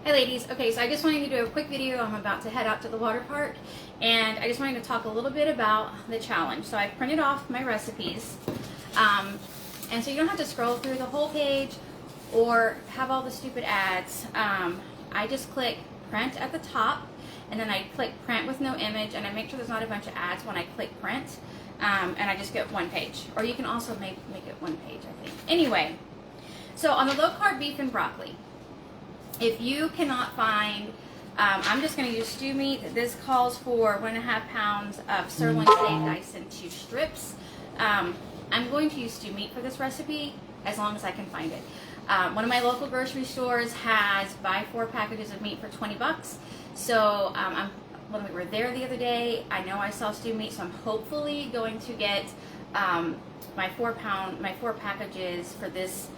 Hi ladies. Okay, so I just wanted to do a quick video. I'm about to head out to the water park, and I just wanted to talk a little bit about the challenge. So I printed off my recipes, and so you don't have to scroll through the whole page or have all the stupid ads. I just click print at the top, and then I click print with no image, and I make sure there's not a bunch of ads when I click print, and I just get one page. Or you can also make it one page, I think. Anyway, so on the low carb beef and broccoli, if you cannot find, I'm just going to use stew meat. This calls for 1.5 pounds of sirloin steak diced into strips. I'm going to use stew meat for this recipe as long as I can find it. One of my local grocery stores has buy 4 packages of meat for 20 bucks. So when we were there the other day, I know I saw stew meat, so I'm hopefully going to get my 4 packages for this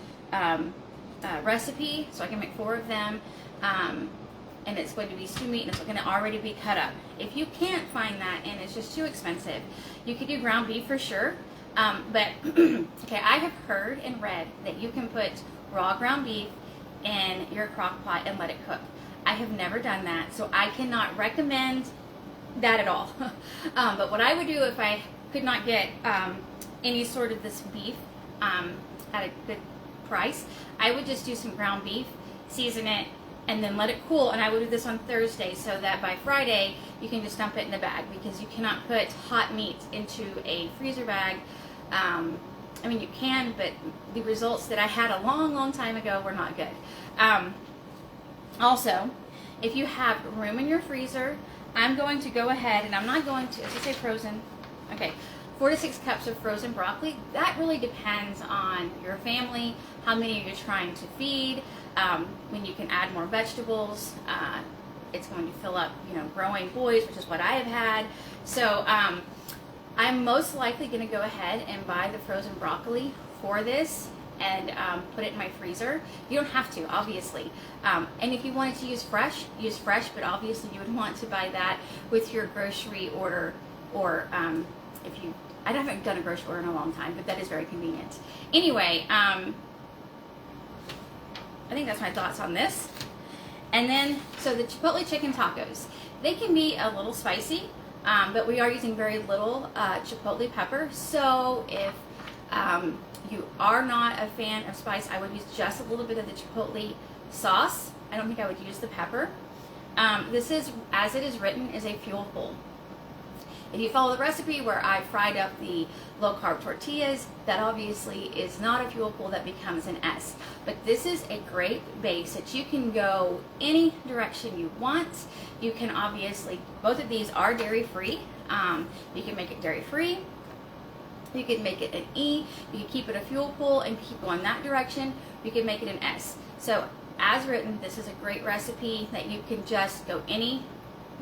recipe, so I can make 4 of them, and it's going to be stew meat, and it's going to already be cut up. If you can't find that and it's just too expensive, you could do ground beef for sure, but okay, I have heard and read that you can put raw ground beef in your crock pot and let it cook. I have never done that, so I cannot recommend that at all. But what I would do if I could not get any sort of this beef at a good price, I would just do some ground beef, season it, and then let it cool. And I would do this on Thursday so that by Friday you can just dump it in the bag, because you cannot put hot meat into a freezer bag. I mean, you can, but the results that I had a long time ago were not good. Also, if you have room in your freezer, I'm going to go ahead, and I'm not going to, as I say frozen, okay, 4 to 6 cups of frozen broccoli. That really depends on your family, how many you're trying to feed. When you can add more vegetables, it's going to fill up, growing boys, which is what I have had. So I'm most likely going to go ahead and buy the frozen broccoli for this and put it in my freezer. You don't have to, obviously. And if you wanted to use fresh, but obviously you would want to buy that with your grocery order, or if you, I haven't done a grocery order in a long time, but that is very convenient. Anyway, I think that's my thoughts on this. And then, so the chipotle chicken tacos, they can be a little spicy, but we are using very little chipotle pepper. So if you are not a fan of spice, I would use just a little bit of the chipotle sauce. I don't think I would use the pepper. This is, as it is written, is a fuel pool. If you follow the recipe where I fried up the low-carb tortillas, that obviously is not a fuel pool, that becomes an S. But this is a great base that you can go any direction you want. You can obviously, both of these are dairy-free. You can make it dairy-free. You can make it an E. You can keep it a fuel pool and keep going that direction. You can make it an S. So as written, this is a great recipe that you can just go any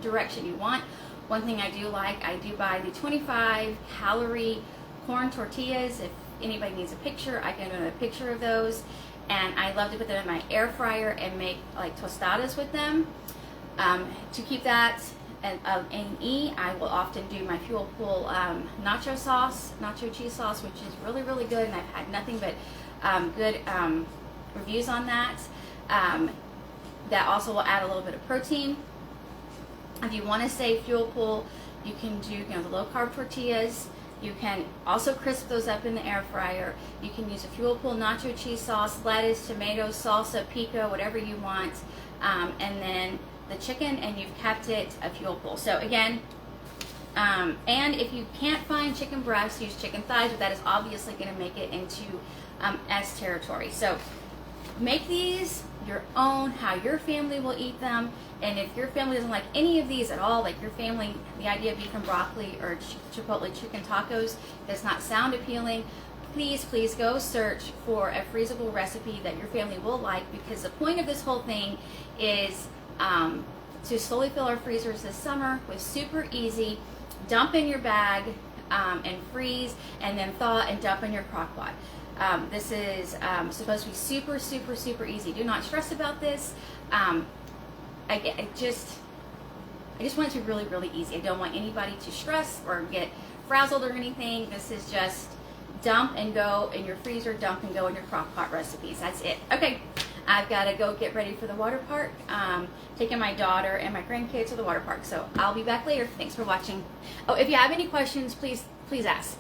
direction you want. One thing I do like, I do buy the 25-calorie corn tortillas. If anybody needs a picture, I can do a picture of those. And I love to put them in my air fryer and make like tostadas with them. To keep that an E, I will often do my fuel pool nacho cheese sauce, which is really good, and I've had nothing but good reviews on that. That also will add a little bit of protein. If you want to say fuel pool, you can do the low carb tortillas. You can also crisp those up in the air fryer. You can use a fuel pool nacho cheese sauce, lettuce, tomatoes, salsa, pico, whatever you want, and then the chicken, and you've kept it a fuel pool. So again, and if you can't find chicken breasts, use chicken thighs, but that is obviously going to make it into S territory. So make these your own, how your family will eat them. And if your family doesn't like any of these at all, like your family, the idea of beef and broccoli or chipotle chicken tacos does not sound appealing, please go search for a freezable recipe that your family will like, because the point of this whole thing is to slowly fill our freezers this summer with super easy, dump in your bag and freeze, and then thaw and dump in your crock pot. This is supposed to be super easy. Do not stress about this. I just want it to be really easy. I don't want anybody to stress or get frazzled or anything. This is just dump and go in your freezer, dump and go in your crock pot recipes. That's it. Okay. I've got to go get ready for the water park, taking my daughter and my grandkids to the water park. So I'll be back later. Thanks for watching. Oh, if you have any questions, please ask.